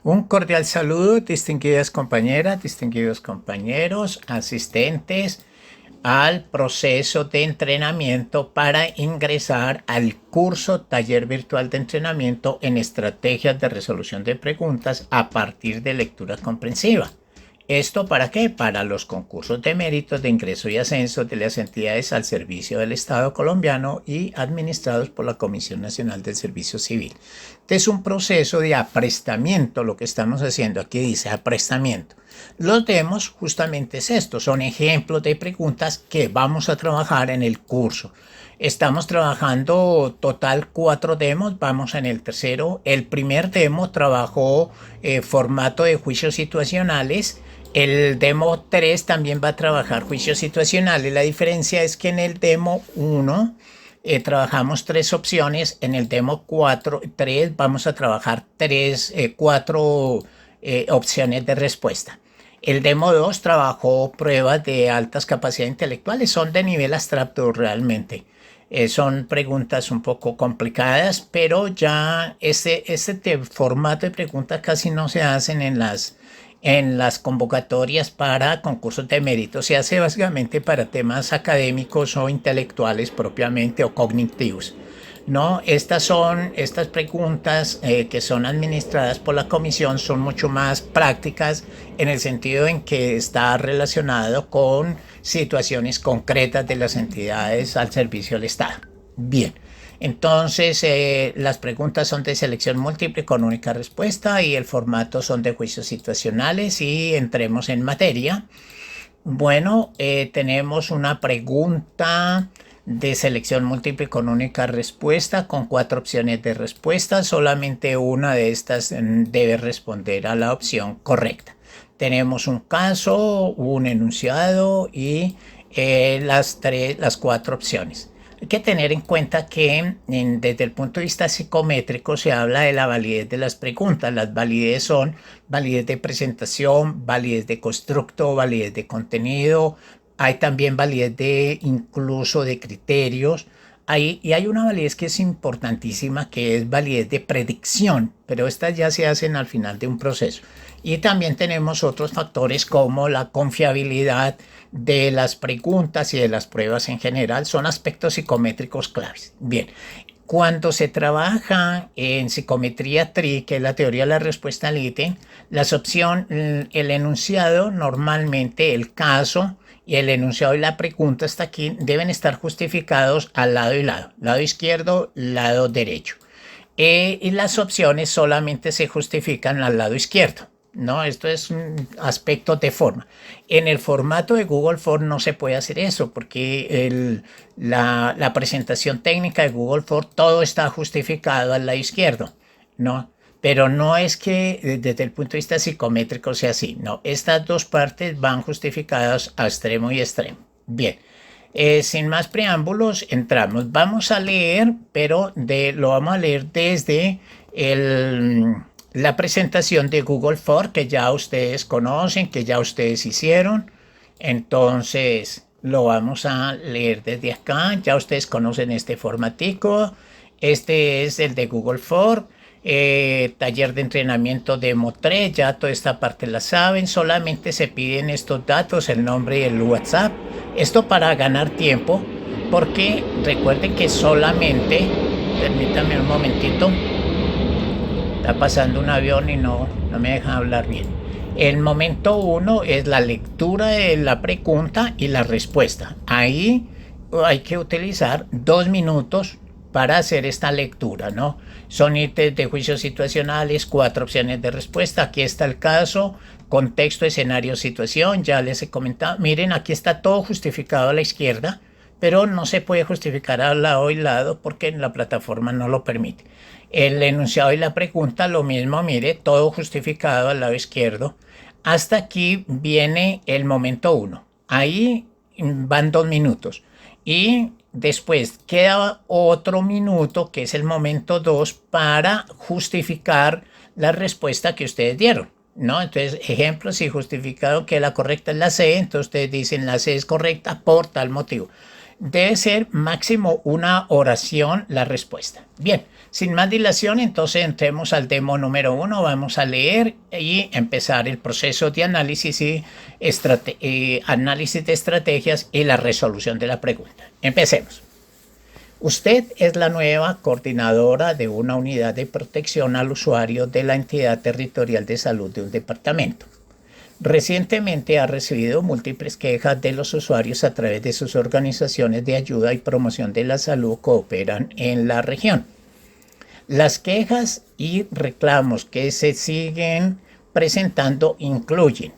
Un cordial saludo, distinguidas compañeras, distinguidos compañeros, asistentes al proceso de entrenamiento para ingresar al curso taller virtual de entrenamiento en estrategias de resolución de preguntas a partir de lectura comprensiva. ¿Esto para qué? Para los concursos de méritos de ingreso y ascenso de las entidades al servicio del Estado colombiano y administrados por la Comisión Nacional del Servicio Civil. Este es un proceso de aprestamiento, lo que estamos haciendo aquí dice aprestamiento. Los demos justamente es esto, son ejemplos de preguntas que vamos a trabajar en el curso. Estamos trabajando total 4 demos, vamos en el tercero. El primer demo trabajó formato de juicios situacionales. El demo 3 también va a trabajar juicios situacionales. La diferencia es que en el demo 1 trabajamos 3 opciones. En el demo 3 vamos a trabajar 4 opciones de respuesta. El demo 2 trabajó pruebas de altas capacidades intelectuales. Son de nivel abstracto realmente. Son preguntas un poco complicadas, pero ya ese formato de preguntas casi no se hacen en las convocatorias para concursos de mérito. Se hace básicamente para temas académicos o intelectuales propiamente o cognitivos. No, estas preguntas que son administradas por la comisión son mucho más prácticas en el sentido en que está relacionado con situaciones concretas de las entidades al servicio del Estado. Bien, entonces las preguntas son de selección múltiple con única respuesta y el formato son de juicios situacionales y entremos en materia. Bueno, tenemos una pregunta de selección múltiple con única respuesta, con 4 opciones de respuesta. Solamente una de estas debe responder a la opción correcta. Tenemos un caso, un enunciado y las 4 opciones. Hay que tener en cuenta que desde el punto de vista psicométrico se habla de la validez de las preguntas. Las validez son validez de presentación, validez de constructo, validez de contenido. Hay también validez de incluso de criterios. Y hay una validez que es importantísima, que es validez de predicción, pero estas ya se hacen al final de un proceso. Y también tenemos otros factores como la confiabilidad de las preguntas y de las pruebas en general. Son aspectos psicométricos claves. Bien, cuando se trabaja en psicometría TRI, que es la teoría de la respuesta al ítem, las opciones, el enunciado, normalmente el caso y el enunciado y la pregunta hasta aquí deben estar justificados al lado y lado izquierdo, lado derecho. Y las opciones solamente se justifican al lado izquierdo. No, esto es un aspecto de forma. En el formato de Google Form no se puede hacer eso porque la presentación técnica de Google Form todo está justificado al lado izquierdo, ¿no? Pero no es que desde el punto de vista psicométrico sea así, no. Estas dos partes van justificadas a extremo y extremo. Bien, sin más preámbulos, entramos. Vamos a leer, pero lo vamos a leer desde la presentación de Google Form que ya ustedes conocen, que ya ustedes hicieron. Entonces lo vamos a leer desde acá. Ya ustedes conocen este formatico. Este es el de Google Form. Taller de entrenamiento demo 3, ya toda esta parte la saben. Solamente se piden estos datos, el nombre y el WhatsApp. Esto para ganar tiempo, porque recuerden que solamente, permítanme un momentito, está pasando un avión y no me deja hablar bien. El momento 1 es la lectura de la pregunta y la respuesta. Ahí hay que utilizar 2 minutos para hacer esta lectura, ¿no? Son ítems de juicios situacionales, 4 opciones de respuesta. Aquí está el caso, contexto, escenario, situación. Ya les he comentado. Miren, aquí está todo justificado a la izquierda, pero no se puede justificar al lado y lado porque la plataforma no lo permite. El enunciado y la pregunta, lo mismo, mire, todo justificado al lado izquierdo. Hasta aquí viene el momento 1. Ahí van 2 minutos. Y después queda otro minuto, que es el momento 2, para justificar la respuesta que ustedes dieron, ¿no? Entonces, ejemplo, si justificado que la correcta es la C, entonces ustedes dicen la C es correcta por tal motivo. Debe ser máximo una oración la respuesta. Bien, sin más dilación, entonces entremos al demo número 1. Vamos a leer y empezar el proceso de análisis análisis de estrategias y la resolución de la pregunta. Empecemos. Usted es la nueva coordinadora de una unidad de protección al usuario de la entidad territorial de salud de un departamento. Recientemente ha recibido múltiples quejas de los usuarios a través de sus organizaciones de ayuda y promoción de la salud que operan en la región. Las quejas y reclamos que se siguen presentando incluyen: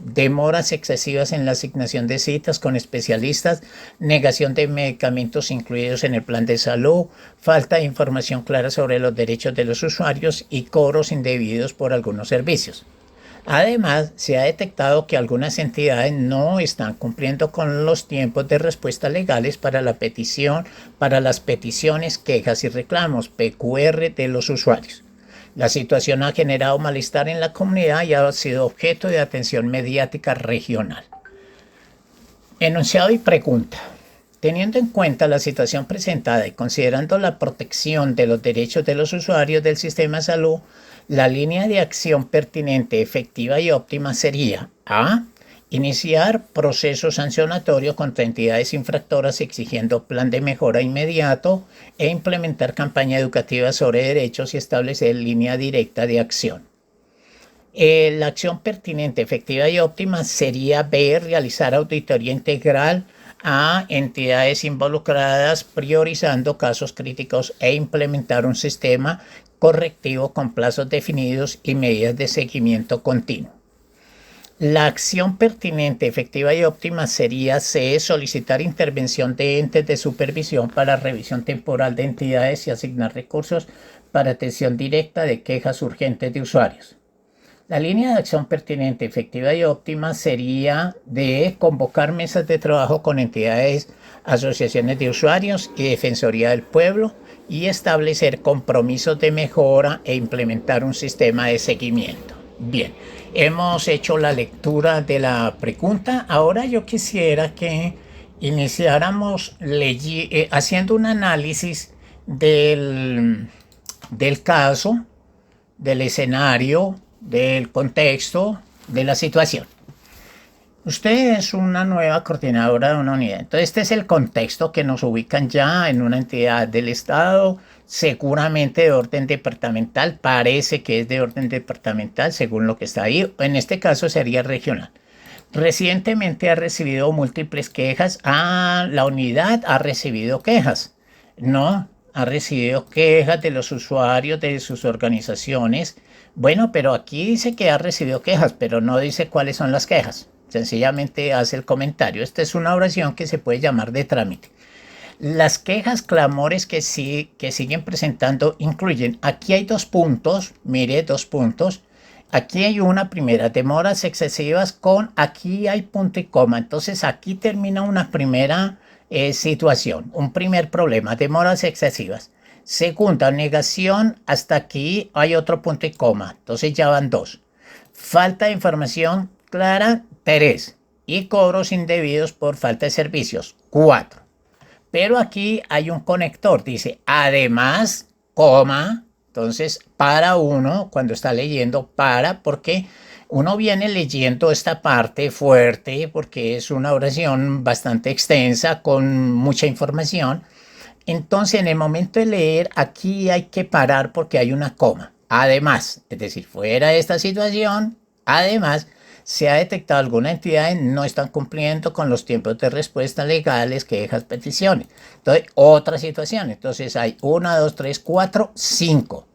demoras excesivas en la asignación de citas con especialistas, negación de medicamentos incluidos en el plan de salud, falta de información clara sobre los derechos de los usuarios y cobros indebidos por algunos servicios. Además, se ha detectado que algunas entidades no están cumpliendo con los tiempos de respuesta legales para las peticiones, quejas y reclamos (PQR) de los usuarios. La situación ha generado malestar en la comunidad y ha sido objeto de atención mediática regional. Enunciado y pregunta. Teniendo en cuenta la situación presentada y considerando la protección de los derechos de los usuarios del sistema de salud, la línea de acción pertinente, efectiva y óptima sería: A. Iniciar proceso sancionatorio contra entidades infractoras exigiendo plan de mejora inmediato e implementar campaña educativa sobre derechos y establecer línea directa de acción. La acción pertinente, efectiva y óptima sería B. Realizar auditoría integral a entidades involucradas, priorizando casos críticos e implementar un sistema correctivo con plazos definidos y medidas de seguimiento continuo. La acción pertinente, efectiva y óptima sería C. Solicitar intervención de entes de supervisión para revisión temporal de entidades y asignar recursos para atención directa de quejas urgentes de usuarios. La línea de acción pertinente, efectiva y óptima sería de convocar mesas de trabajo con entidades, asociaciones de usuarios y Defensoría del Pueblo y establecer compromisos de mejora e implementar un sistema de seguimiento. Bien, hemos hecho la lectura de la pregunta. Ahora yo quisiera que iniciáramos haciendo un análisis del caso, del escenario, del contexto, de la situación. Usted es una nueva coordinadora de una unidad. Entonces este es el contexto que nos ubican ya en una entidad del Estado, seguramente de orden departamental, parece que es de orden departamental según lo que está ahí, en este caso sería regional. Recientemente ha recibido múltiples quejas. La unidad ha recibido quejas. No, ha recibido quejas de los usuarios de sus organizaciones. Bueno, pero aquí dice que ha recibido quejas, pero no dice cuáles son las quejas. Sencillamente hace el comentario. Esta es una oración que se puede llamar de trámite. Las quejas, clamores que siguen presentando incluyen, aquí hay 2 puntos, mire, 2 puntos. Aquí hay una primera, demoras excesivas con, aquí hay punto y coma. Entonces aquí termina una primera situación, un primer problema, demoras excesivas. Segunda, negación, hasta aquí hay otro punto y coma. Entonces ya van 2. Falta de información clara, 3. Y cobros indebidos por falta de servicios, 4. Pero aquí hay un conector, dice, además, coma. Entonces, para uno, cuando está leyendo, porque uno viene leyendo esta parte fuerte, porque es una oración bastante extensa, con mucha información. Entonces, en el momento de leer, aquí hay que parar porque hay una coma. Además, es decir, fuera de esta situación, además, se ha detectado alguna entidad no están cumpliendo con los tiempos de respuesta legales, quejas, peticiones. Entonces, otra situación. Entonces, hay 1, 2, 3, 4, 5.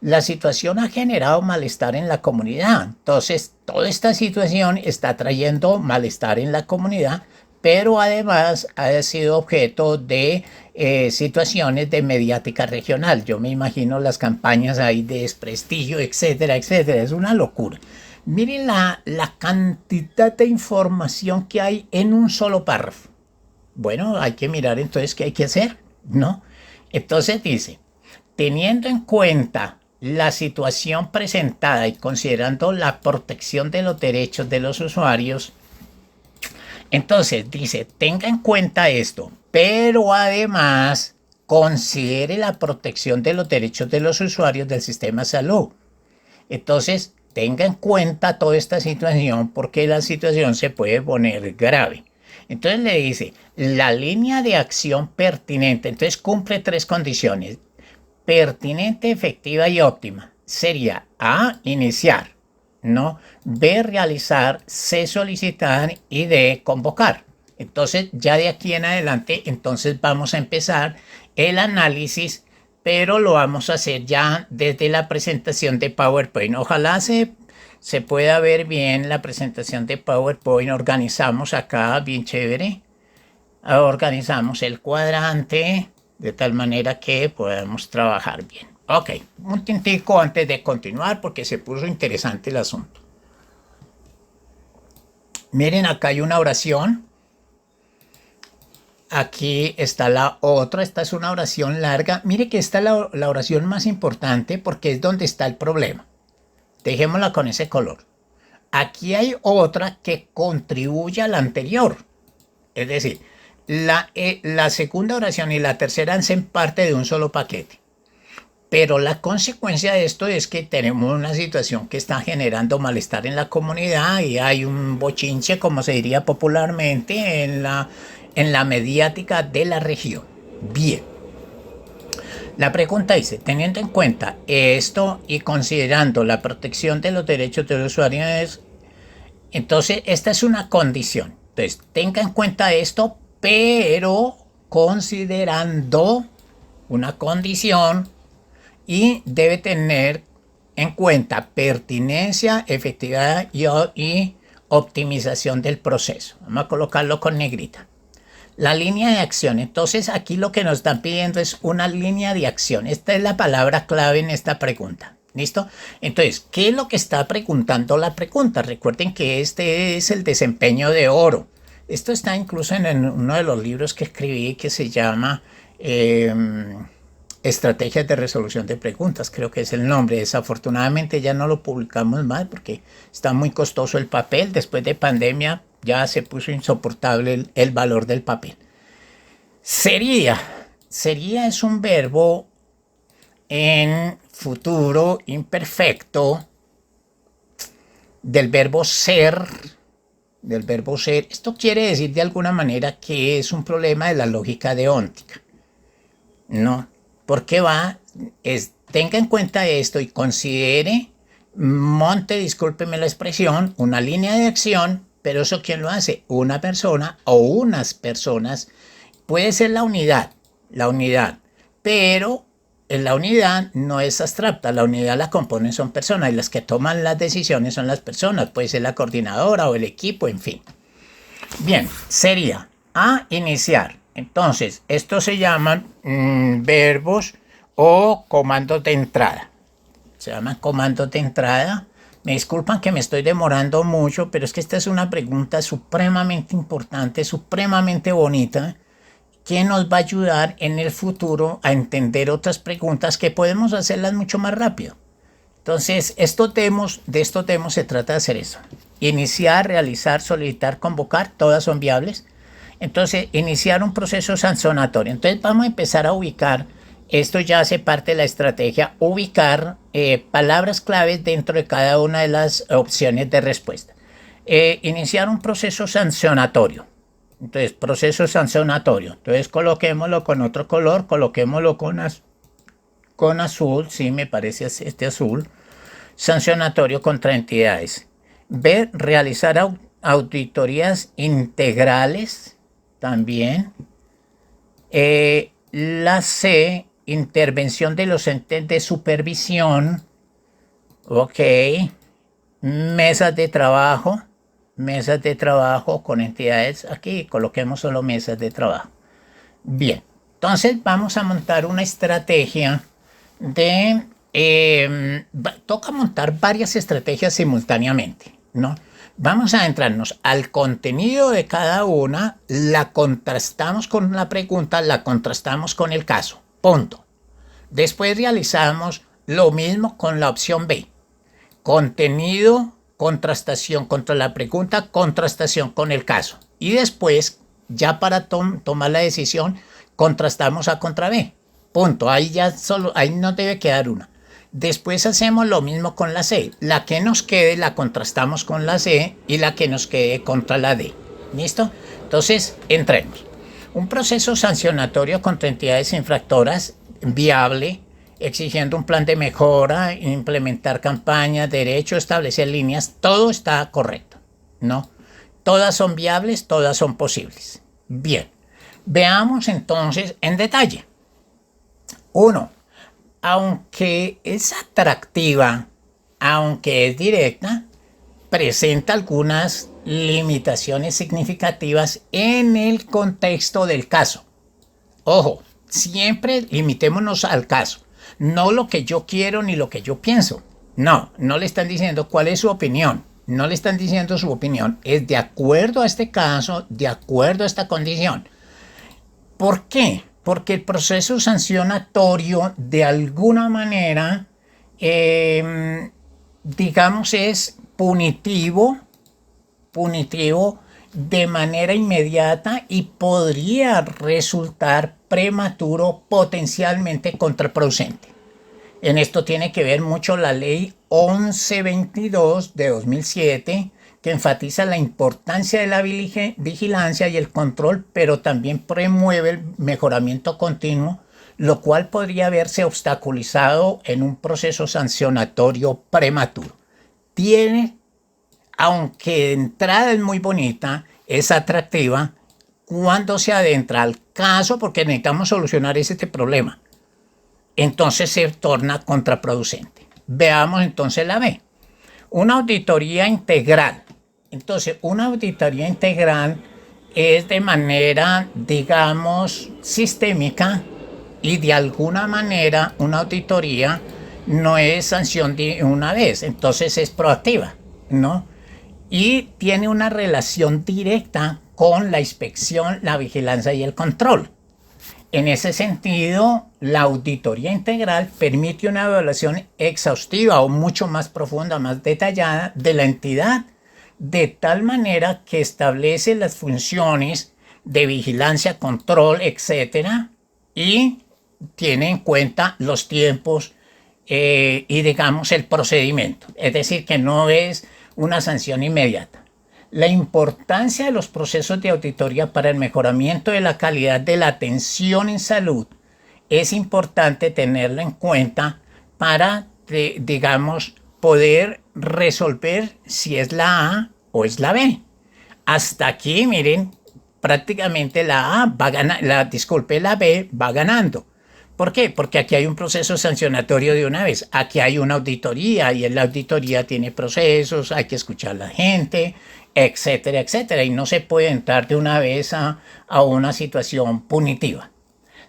La situación ha generado malestar en la comunidad. Entonces, toda esta situación está trayendo malestar en la comunidad, pero además ha sido objeto de situaciones de mediática regional. Yo me imagino las campañas ahí de desprestigio, etcétera, etcétera. Es una locura. Miren la cantidad de información que hay en un solo párrafo. Bueno, hay que mirar entonces qué hay que hacer, ¿no? Entonces dice, teniendo en cuenta la situación presentada y considerando la protección de los derechos de los usuarios, Entonces dice, tenga en cuenta esto, pero además considere la protección de los derechos de los usuarios del sistema de salud. Entonces, tenga en cuenta toda esta situación porque la situación se puede poner grave. Entonces le dice, la línea de acción pertinente, entonces cumple tres condiciones: pertinente, efectiva y óptima. Sería A, iniciar, ¿no? B, realizar, C, solicitar y D, convocar. Entonces, ya de aquí en adelante, entonces vamos a empezar el análisis, pero lo vamos a hacer ya desde la presentación de PowerPoint. Ojalá se pueda ver bien la presentación de PowerPoint. Organizamos acá, bien chévere. Organizamos el cuadrante de tal manera que podamos trabajar bien. Ok, un tintico antes de continuar porque se puso interesante el asunto. Miren, acá hay una oración. Aquí está la otra. Esta es una oración larga. Mire que esta es la oración más importante porque es donde está el problema. Dejémosla con ese color. Aquí hay otra que contribuye a la anterior. Es decir, la segunda oración y la tercera hacen parte de un solo paquete. Pero la consecuencia de esto es que tenemos una situación que está generando malestar en la comunidad y hay un bochinche, como se diría popularmente, en la mediática de la región. Bien. La pregunta dice, teniendo en cuenta esto y considerando la protección de los derechos de los usuarios, entonces esta es una condición. Entonces, tenga en cuenta esto, pero considerando una condición y debe tener en cuenta pertinencia, efectividad y optimización del proceso. Vamos a colocarlo con negrita. La línea de acción. Entonces aquí lo que nos están pidiendo es una línea de acción. Esta es la palabra clave en esta pregunta. ¿Listo? Entonces, ¿qué es lo que está preguntando la pregunta? Recuerden que este es el desempeño de oro. Esto está incluso en uno de los libros que escribí que se llama Estrategias de resolución de preguntas, creo que es el nombre. Desafortunadamente ya no lo publicamos más porque está muy costoso el papel. Después de pandemia ya se puso insoportable el valor del papel. Sería es un verbo en futuro imperfecto del verbo ser. Esto quiere decir de alguna manera que es un problema de la lógica deóntica. No, porque tenga en cuenta esto y considere, monte, discúlpeme la expresión, una línea de acción, pero eso ¿quién lo hace? Una persona o unas personas. Puede ser la unidad, pero la unidad no es abstracta, la unidad la componen son personas y las que toman las decisiones son las personas, puede ser la coordinadora o el equipo, en fin. Bien, sería A, iniciar. Entonces, estos se llaman verbos o comandos de entrada. Se llaman comandos de entrada. Me disculpan que me estoy demorando mucho, pero es que esta es una pregunta supremamente importante, supremamente bonita, que nos va a ayudar en el futuro a entender otras preguntas que podemos hacerlas mucho más rápido. Entonces, de estos demos se trata de hacer eso. Iniciar, realizar, solicitar, convocar, todas son viables. Entonces, iniciar un proceso sancionatorio. Entonces, vamos a empezar a ubicar, esto ya hace parte de la estrategia, ubicar palabras claves dentro de cada una de las opciones de respuesta. Iniciar un proceso sancionatorio. Entonces, proceso sancionatorio. Entonces, coloquémoslo con otro color, coloquémoslo con azul, sí, me parece este azul. Sancionatorio contra entidades. B, realizar auditorías integrales también. La C, intervención de los entes de supervisión. Ok. Mesas de trabajo con entidades. Aquí coloquemos solo mesas de trabajo. Bien, entonces vamos a montar una estrategia toca montar varias estrategias simultáneamente, ¿no? Vamos a adentrarnos al contenido de cada una, la contrastamos con la pregunta, la contrastamos con el caso, punto. Después realizamos lo mismo con la opción B. Contenido contrastación contra la pregunta, contrastación con el caso. Y después, ya para tomar la decisión, contrastamos A contra B. Punto. Ahí no debe quedar una. Después hacemos lo mismo con la C. La que nos quede la contrastamos con la C y la que nos quede contra la D. ¿Listo? Entonces, entremos. Un proceso sancionatorio contra entidades infractoras viable, exigiendo un plan de mejora, implementar campañas, derecho, establecer líneas, todo está correcto, ¿no? Todas son viables, todas son posibles. Bien, veamos entonces en detalle. Uno, aunque es atractiva, aunque es directa, presenta algunas limitaciones significativas en el contexto del caso. Ojo, siempre limitémonos al caso, no lo que yo quiero ni lo que yo pienso. No le están diciendo cuál es su opinión, no le están diciendo su opinión, es de acuerdo a este caso, de acuerdo a esta condición. ¿Por qué? Porque el proceso sancionatorio de alguna manera, digamos, es punitivo de manera inmediata y podría resultar prematuro, potencialmente contraproducente. En esto tiene que ver mucho la ley 1122 de 2007, que enfatiza la importancia de la vigilancia y el control, pero también promueve el mejoramiento continuo, lo cual podría verse obstaculizado en un proceso sancionatorio prematuro. Aunque de entrada es muy bonita, es atractiva, cuando se adentra al caso, porque necesitamos solucionar este problema, entonces se torna contraproducente. Veamos entonces la B. Una auditoría integral. Entonces, una auditoría integral es de manera, digamos, sistémica, y de alguna manera una auditoría no es sanción de una vez, entonces es proactiva, ¿no? Y tiene una relación directa con la inspección, la vigilancia y el control. En ese sentido, la auditoría integral permite una evaluación exhaustiva o mucho más profunda, más detallada de la entidad, de tal manera que establece las funciones de vigilancia, control, etcétera, y tiene en cuenta los tiempos y, digamos, el procedimiento. Es decir, que no es una sanción inmediata. La importancia de los procesos de auditoría para el mejoramiento de la calidad de la atención en salud es importante tenerlo en cuenta para, digamos, poder resolver si es la A o es la B. Hasta aquí, miren, prácticamente la A va ganando, la B va ganando. ¿Por qué? Porque aquí hay un proceso sancionatorio de una vez. Aquí hay una auditoría y en la auditoría tiene procesos, hay que escuchar a la gente, etcétera, etcétera. Y no se puede entrar de una vez a una situación punitiva.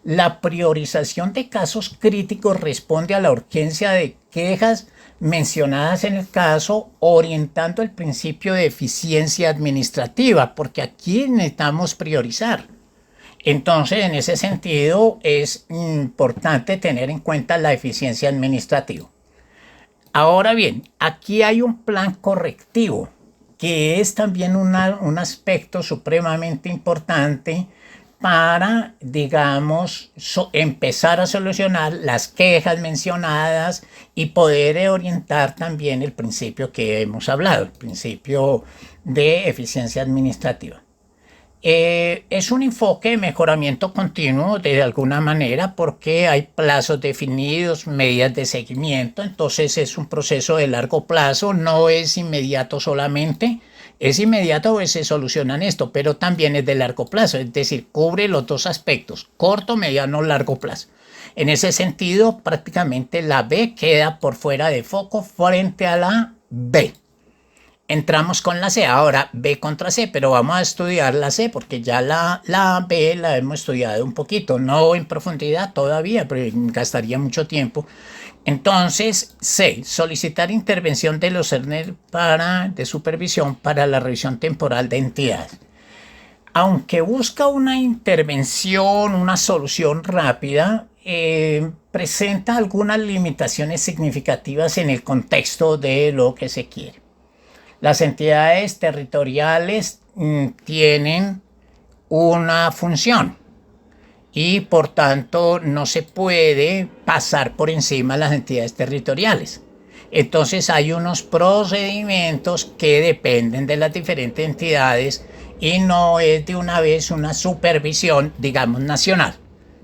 La priorización de casos críticos responde a la urgencia de quejas mencionadas en el caso, orientando el principio de eficiencia administrativa, porque aquí necesitamos priorizar. Entonces, en ese sentido, es importante tener en cuenta la eficiencia administrativa. Ahora bien, aquí hay un plan correctivo, que es también un aspecto supremamente importante para, digamos, empezar a solucionar las quejas mencionadas y poder orientar también el principio que hemos hablado, el principio de eficiencia administrativa. Es un enfoque de mejoramiento continuo de alguna manera, porque hay plazos definidos, medidas de seguimiento, entonces es un proceso de largo plazo, no es inmediato solamente. Es inmediato que se solucionan esto, pero también es de largo plazo, es decir, cubre los dos aspectos, corto, mediano, largo plazo. En ese sentido, prácticamente la B queda por fuera de foco frente a la B. Entramos con la C, ahora B contra C, pero vamos a estudiar la C porque ya la B la hemos estudiado un poquito, no en profundidad todavía, pero gastaría mucho tiempo. Entonces, C, solicitar intervención de los CERNER de supervisión para la revisión temporal de entidades. Aunque busca una intervención, una solución rápida, presenta algunas limitaciones significativas en el contexto de lo que se quiere. Las entidades territoriales tienen una función y por tanto no se puede pasar por encima de las entidades territoriales. Entonces hay unos procedimientos que dependen de las diferentes entidades y no es de una vez una supervisión, digamos, nacional,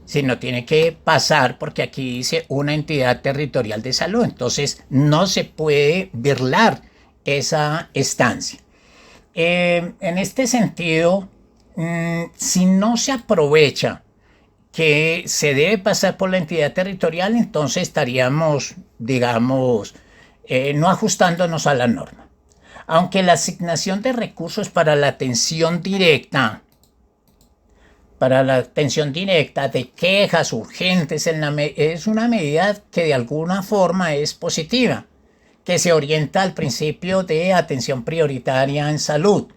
sino tiene que pasar porque aquí dice una entidad territorial de salud. Entonces no se puede burlar esa estancia. En este sentido, si no se aprovecha que se debe pasar por la entidad territorial, entonces estaríamos, digamos, no ajustándonos a la norma. Aunque la asignación de recursos para la atención directa de quejas urgentes es una medida que de alguna forma es positiva, que se orienta al principio de atención prioritaria en salud.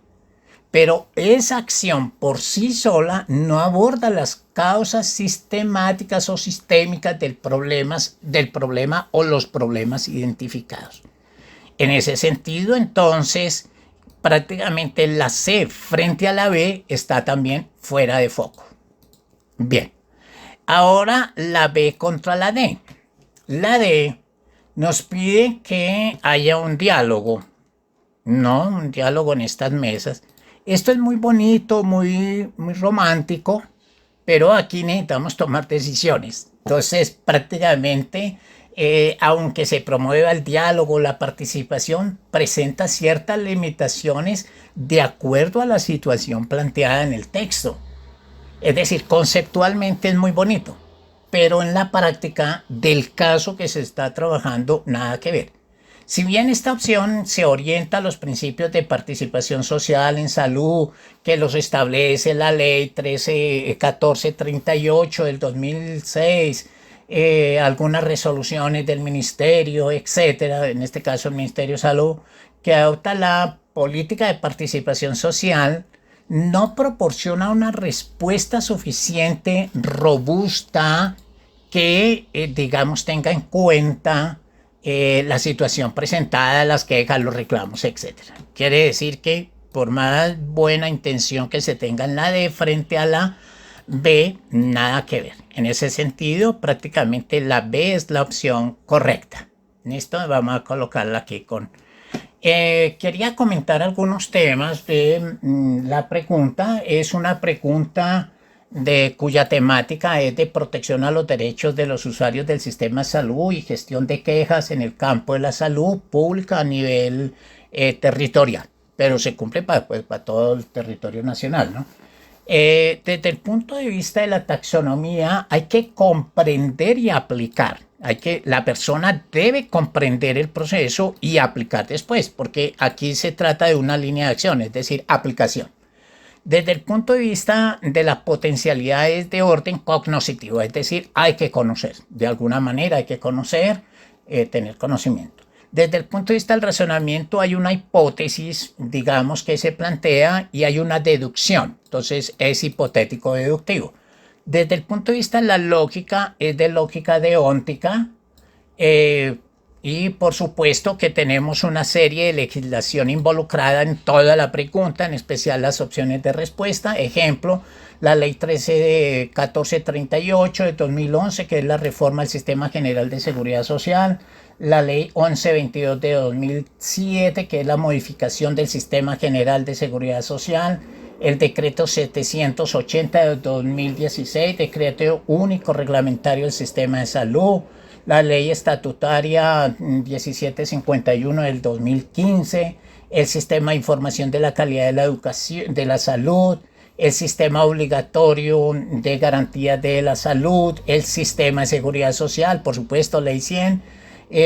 Pero esa acción por sí sola no aborda las causas sistemáticas o sistémicas del problema o los problemas identificados. En ese sentido, entonces, prácticamente la C frente a la B está también fuera de foco. Bien, ahora la B contra la D. La D nos pide que haya un diálogo, ¿no? Un diálogo en estas mesas. Esto es muy bonito, muy romántico, pero aquí necesitamos tomar decisiones. Entonces, prácticamente, aunque se promueva el diálogo, la participación presenta ciertas limitaciones de acuerdo a la situación planteada en el texto. Es decir, conceptualmente es muy bonito, pero en la práctica del caso que se está trabajando, nada que ver. Si bien esta opción se orienta a los principios de participación social en salud, que los establece la ley 1438 del 2006, algunas resoluciones del ministerio, etcétera, en este caso el Ministerio de Salud, que adopta la política de participación social, no proporciona una respuesta suficiente, robusta, que, digamos, tenga en cuenta la situación presentada, las quejas, los reclamos, etcétera. Quiere decir que por más buena intención que se tenga en la D frente a la B, nada que ver. En ese sentido, prácticamente la B es la opción correcta. Listo, vamos a colocarla aquí con... quería comentar algunos temas de la pregunta. Es una pregunta cuya temática es de protección a los derechos de los usuarios del sistema de salud y gestión de quejas en el campo de la salud pública a nivel territorial, pero se cumple para todo el territorio nacional, ¿no? Desde el punto de vista de la taxonomía hay que comprender y aplicar. La persona debe comprender el proceso y aplicar después, porque aquí se trata de una línea de acción, es decir, aplicación. Desde el punto de vista de las potencialidades de orden cognoscitivo, es decir, hay que conocer, de alguna manera hay que conocer, tener conocimiento. Desde el punto de vista del razonamiento hay una hipótesis, digamos, que se plantea y hay una deducción, entonces es hipotético deductivo. Desde el punto de vista de la lógica, es de lógica deóntica, y por supuesto que tenemos una serie de legislación involucrada en toda la pregunta, en especial las opciones de respuesta. Ejemplo, la ley 1438 de 2011, que es la reforma del Sistema General de Seguridad Social. La ley 1122 de 2007, que es la modificación del Sistema General de Seguridad Social. El decreto 780 de 2016, decreto único reglamentario del sistema de salud. La ley estatutaria 1751 del 2015, el sistema de información de la calidad de la educación, de la salud, el sistema obligatorio de garantía de la salud, el sistema de seguridad social, por supuesto, ley 100,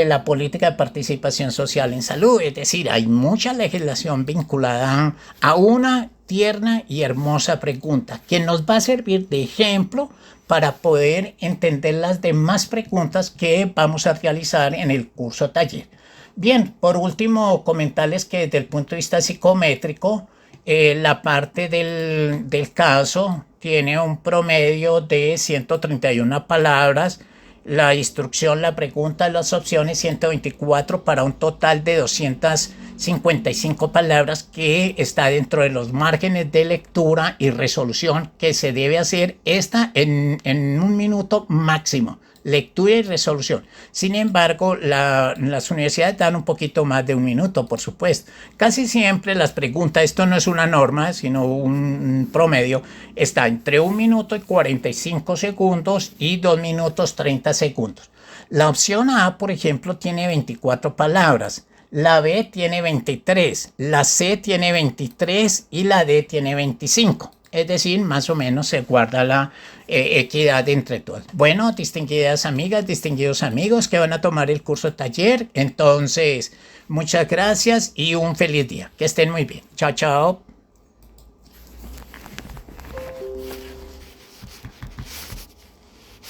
la política de participación social en salud. Es decir, hay mucha legislación vinculada a una tierna y hermosa pregunta que nos va a servir de ejemplo para poder entender las demás preguntas que vamos a realizar en el curso taller. Bien, por último, comentarles que desde el punto de vista psicométrico, la parte del caso tiene un promedio de 131 palabras la instrucción, la pregunta, las opciones 124 para un total de 255 palabras que está dentro de los márgenes de lectura y resolución que se debe hacer esta en un minuto máximo. Lectura y resolución. Sin embargo, las universidades dan un poquito más de un minuto, por supuesto. Casi siempre las preguntas, esto no es una norma, sino un promedio, está entre 1 minuto y 45 segundos y 2 minutos 30 segundos. La opción A, por ejemplo, tiene 24 palabras. La B tiene 23, la C tiene 23 y la D tiene 25. Es decir, más o menos se guarda la equidad entre todos. Bueno, distinguidas amigas, distinguidos amigos que van a tomar el curso taller, entonces, muchas gracias y un feliz día. Que estén muy bien. Chao, chao.